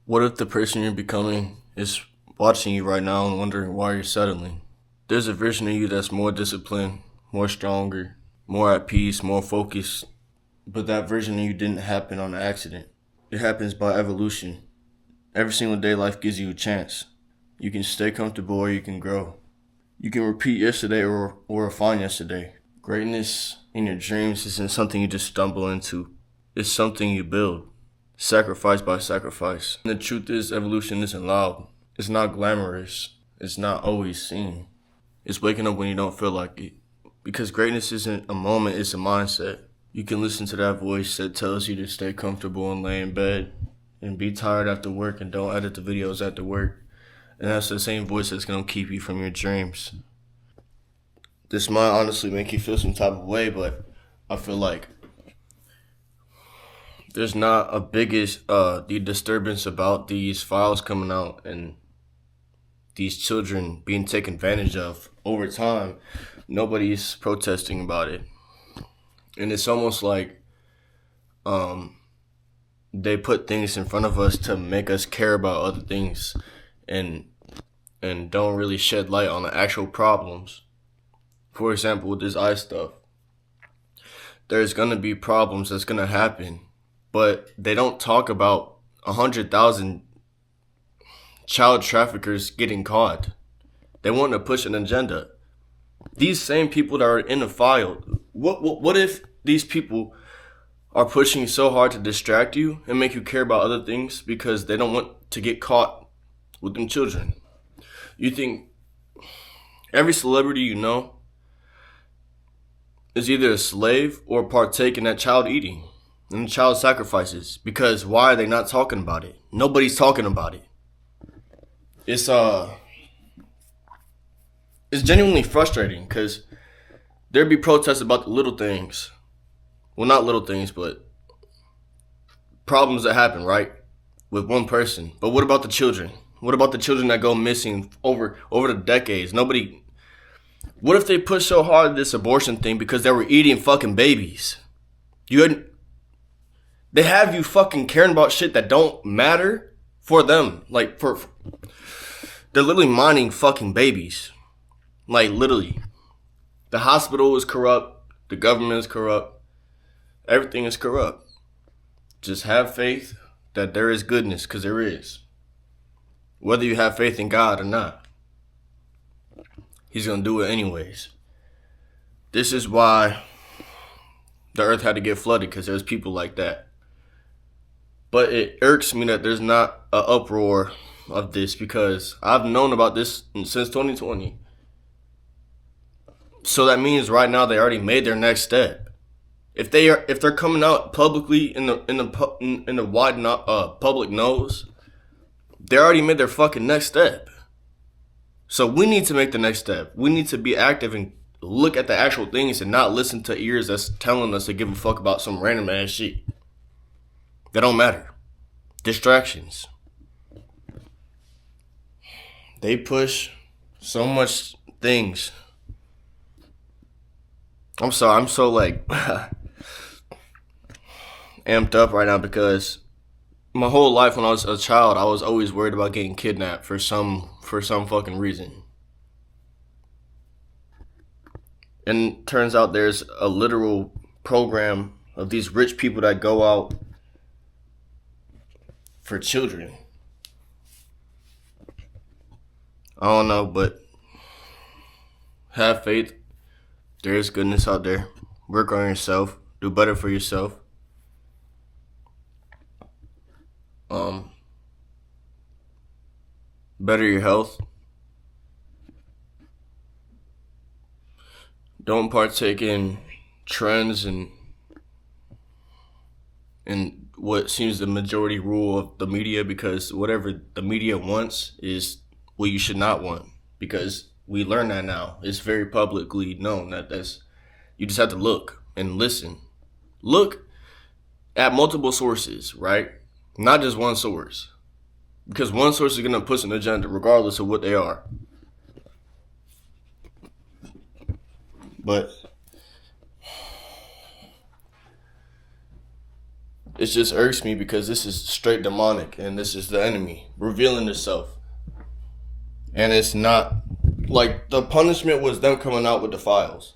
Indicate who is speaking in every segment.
Speaker 1: What if the person you're becoming is watching you right now and wondering why you're settling? There's a version of you that's more disciplined, more stronger, more at peace, more focused, but that version of you didn't happen on accident. It happens by evolution. Every single day, life gives you a chance. You can stay comfortable or you can grow. You can repeat yesterday or refine yesterday. Greatness in your dreams isn't something you just stumble into. It's something you build, sacrifice by sacrifice. And the truth is, evolution isn't loud. It's not glamorous. It's not always seen. It's waking up when you don't feel like it. Because greatness isn't a moment, it's a mindset. You can listen to that voice that tells you to stay comfortable and lay in bed and be tired after work and don't edit the videos after work. And that's the same voice that's going to keep you from your dreams. This might honestly make you feel some type of way, but I feel like there's not a biggest the disturbance about these files coming out and these children being taken advantage of over time. Nobody's protesting about it, and it's almost like they put things in front of us to make us care about other things, and don't really shed light on the actual problems. For example, with this ICE stuff, there's gonna be problems that's gonna happen, but they don't talk about 100,000 child traffickers getting caught. They want to push an agenda. These same people that are in the file, what if these people are pushing so hard to distract you and make you care about other things because they don't want to get caught with them children? You think every celebrity you know is either a slave or partake in that child eating and child sacrifices? Because why are they not talking about it? Nobody's talking about it. It's genuinely frustrating because there'd be protests about the little things. Well, not little things, but problems that happen, right? With one person. But what about the children? What about the children that go missing over the decades? Nobody. What if they push so hard this abortion thing because they were eating fucking babies? They have you fucking caring about shit that don't matter for them. Like they're literally mining fucking babies. Like literally. The hospital is corrupt. The government is corrupt. Everything is corrupt. Just have faith that there is goodness, because there is. Whether you have faith in God or not, He's going to do it anyways. This is why the earth had to get flooded, because there's people like that. But it irks me that there's not an uproar of this, because I've known about this since 2020. So that means right now they already made their next step. If they're coming out publicly in the wide public knows, they already made their fucking next step. So we need to make the next step. We need to be active and look at the actual things and not listen to ears that's telling us to give a fuck about some random ass shit that don't matter. Distractions. They push so much things. I'm sorry, I'm so like amped up right now because my whole life when I was a child, I was always worried about getting kidnapped for some fucking reason. And turns out there's a literal program of these rich people that go out for children. I don't know, but have faith. There is goodness out there. Work on yourself. Do better for yourself. Better your health. Don't partake in trends and what seems the majority rule of the media, because whatever the media wants is what you should not want, because we learn that now. It's very publicly known that's you just have to look and listen. Look at multiple sources, right? Not just one source. Because one source is going to push an agenda regardless of what they are. But It just irks me because this is straight demonic and this is the enemy revealing itself. And it's not like the punishment was them coming out with the files.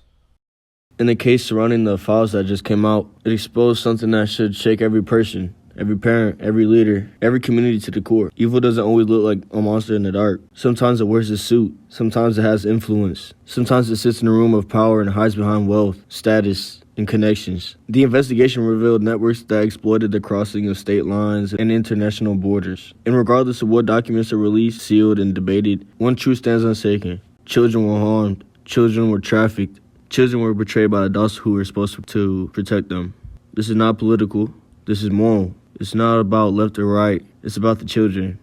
Speaker 1: In the case surrounding the files that just came out, it exposed something that should shake every person, every parent, every leader, every community to the core. Evil doesn't always look like a monster in the dark. Sometimes it wears a suit. Sometimes it has influence. Sometimes it sits in a room of power and hides behind wealth, status, and connections. The investigation revealed networks that exploited the crossing of state lines and international borders. And regardless of what documents are released, sealed, and debated, one truth stands unshaken. Children were harmed. Children were trafficked. Children were betrayed by adults who were supposed to protect them. This is not political. This is moral. It's not about left or right. It's about the children.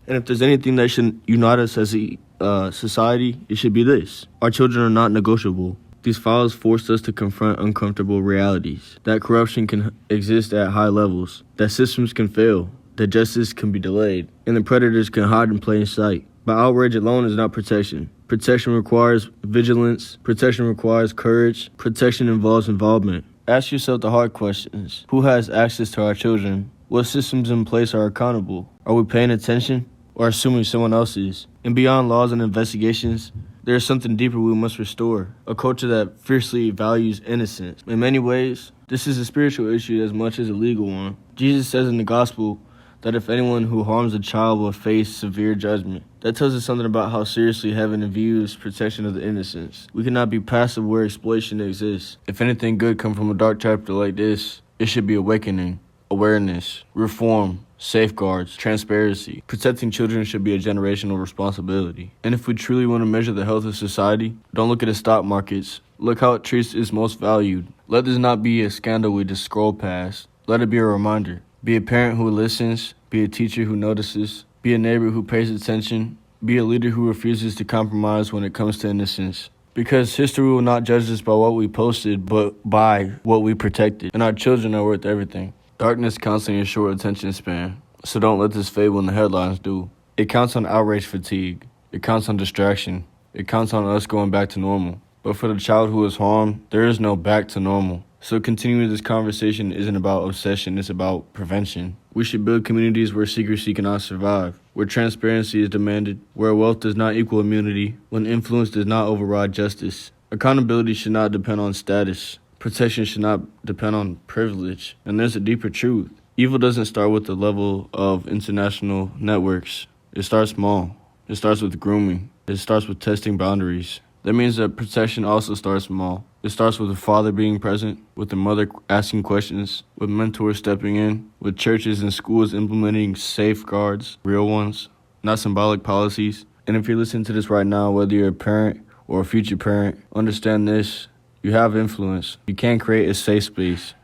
Speaker 1: And if there's anything that should unite us as a society, it should be this. Our children are not negotiable. These files forced us to confront uncomfortable realities. That corruption can exist at high levels. That systems can fail. That justice can be delayed. And the predators can hide in plain sight. But outrage alone is not protection. Protection requires vigilance. Protection requires courage. Protection involves involvement. Ask yourself the hard questions. Who has access to our children? What systems in place are accountable? Are we paying attention or assuming someone else is? And beyond laws and investigations, there is something deeper we must restore. A culture that fiercely values innocence. In many ways, this is a spiritual issue as much as a legal one. Jesus says in the gospel that if anyone who harms a child will face severe judgment. That tells us something about how seriously heaven views protection of the innocents. We cannot be passive where exploitation exists. If anything good comes from a dark chapter like this, it should be awakening, awareness, reform, safeguards, transparency. Protecting children should be a generational responsibility. And if we truly want to measure the health of society, don't look at the stock markets. Look how it treats its most valued. Let this not be a scandal we just scroll past. Let it be a reminder. Be a parent who listens, be a teacher who notices, be a neighbor who pays attention, be a leader who refuses to compromise when it comes to innocence. Because history will not judge us by what we posted, but by what we protected. And our children are worth everything. Darkness counts on your short attention span, so don't let this fade when the headlines do. It counts on outrage fatigue. It counts on distraction. It counts on us going back to normal. But for the child who is harmed, there is no back to normal. So continuing this conversation isn't about obsession, it's about prevention. We should build communities where secrecy cannot survive, where transparency is demanded, where wealth does not equal immunity, when influence does not override justice. Accountability should not depend on status. Protection should not depend on privilege. And there's a deeper truth. Evil doesn't start with the level of international networks. It starts small. It starts with grooming. It starts with testing boundaries. That means that protection also starts small. It starts with a father being present, with a mother asking questions, with mentors stepping in, with churches and schools implementing safeguards, real ones, not symbolic policies. And if you're listening to this right now, whether you're a parent or a future parent, understand this. You have influence. You can create a safe space.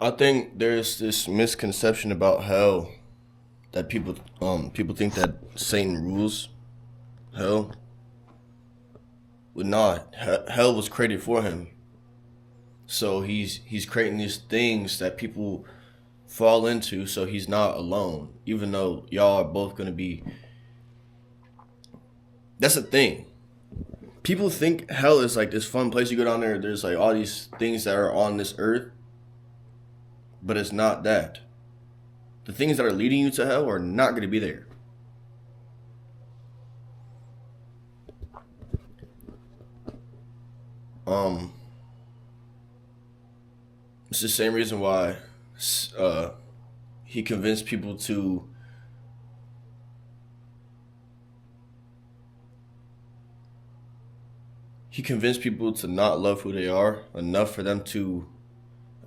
Speaker 1: I think there's this misconception about hell that people think that Satan rules hell. But not. Hell was created for him. So he's creating these things that people fall into, so he's not alone. Even though y'all are both gonna be. That's the thing. People think hell is like this fun place you go down there. There's like all these things that are on this earth, but it's not that. The things that are leading you to hell are not going to be there. It's the same reason why he convinced people to not love who they are enough for them to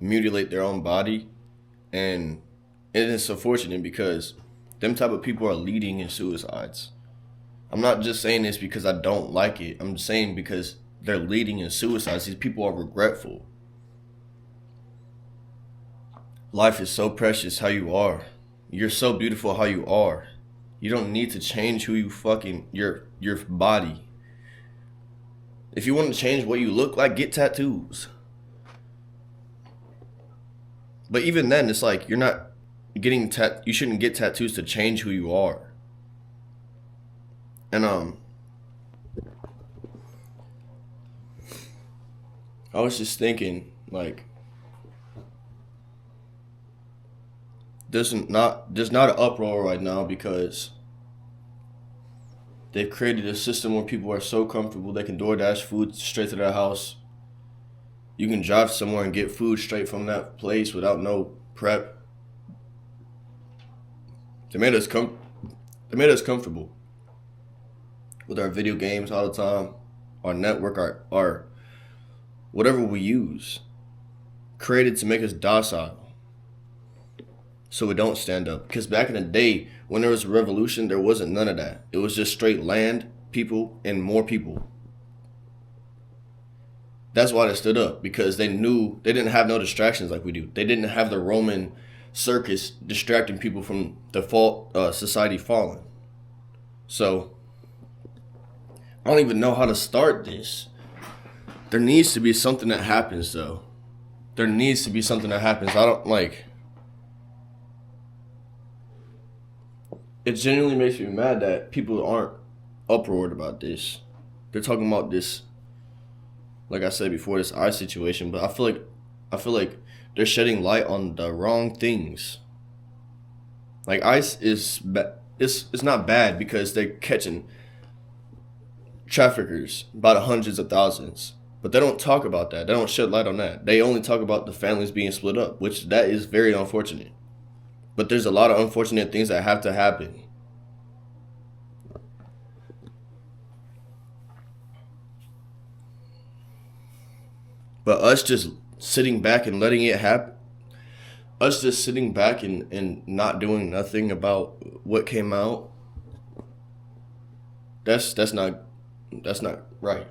Speaker 1: mutilate their own body. And it's unfortunate because them type of people are leading in suicides. I'm not just saying this because I don't like it. I'm just saying because they're leading in suicides. These people are regretful. Life is so precious how you are. You're so beautiful how you are. You don't need to change who you your body. If you want to change what you look like, get tattoos. But even then, it's like you're not getting you shouldn't get tattoos to change who you are. And I was just thinking, like, there's not an uproar right now because they've created a system where people are so comfortable they can DoorDash food straight to their house. You can drive somewhere and get food straight from that place without no prep. They made us comfortable with our video games all the time, our network, our whatever we use, created to make us docile so we don't stand up. Because back in the day, when there was a revolution, there wasn't none of that. It was just straight land, people, and more people. That's why they stood up, because they knew they didn't have no distractions like we do. They didn't have the Roman circus distracting people from the society falling. So I don't even know how to start this. There needs to be something that happens, though. There needs to be something that happens. It genuinely makes me mad that people aren't uproared about this. They're talking about this, like I said before, this ICE situation, but I feel like they're shedding light on the wrong things. Like ICE is it's not bad because they're catching traffickers by the hundreds of thousands. But they don't talk about that. They don't shed light on that. They only talk about the families being split up, which that is very unfortunate. But there's a lot of unfortunate things that have to happen. But us just sitting back and letting it happen, us just sitting back and not doing nothing about what came out, that's not right.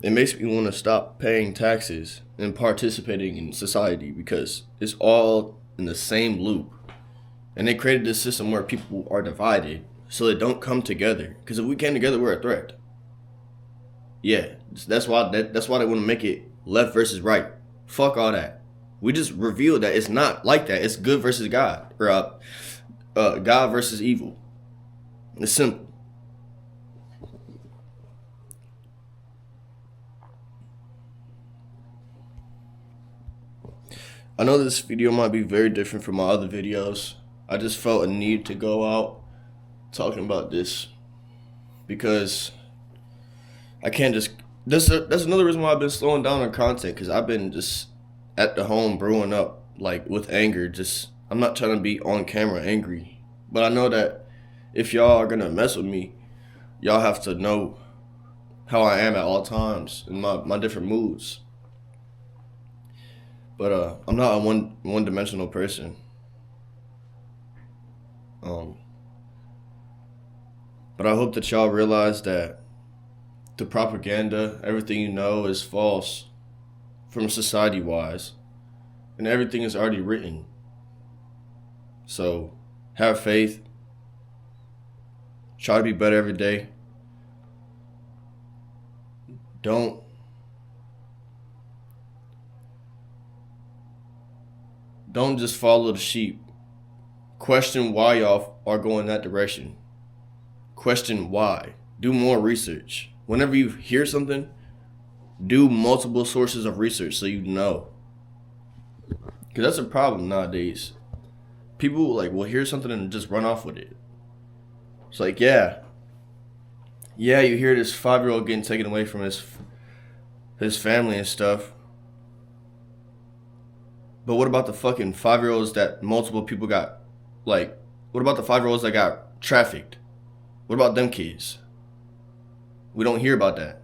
Speaker 1: It makes me want to stop paying taxes and participating in society because it's all in the same loop. And they created this system where people are divided so they don't come together. Because if we came together, we're a threat. Yeah, that's why they want to make it left versus right. Fuck all that. We just revealed that it's not like that. It's good versus God. Or God versus evil. It's simple. I know this video might be very different from my other videos. I just felt a need to go out talking about this because I can't just. That's another reason why I've been slowing down on content, because I've been just at the home brewing up like with anger. I'm not trying to be on camera angry, but I know that if y'all are gonna mess with me, y'all have to know how I am at all times in my different moods. But I'm not a one-dimensional person. But I hope that y'all realize that the propaganda, everything you know, is false from society-wise. And everything is already written. So have faith. Try to be better every day. Don't just follow the sheep. Question why y'all are going that direction. Question why. Do more research. Whenever you hear something, do multiple sources of research so you know. Because that's a problem nowadays. People will hear something and just run off with it. It's like, yeah, you hear this 5-year-old getting taken away from his family and stuff. But what about the fucking 5-year-olds that multiple people got, what about the 5-year-olds that got trafficked? What about them kids? We don't hear about that.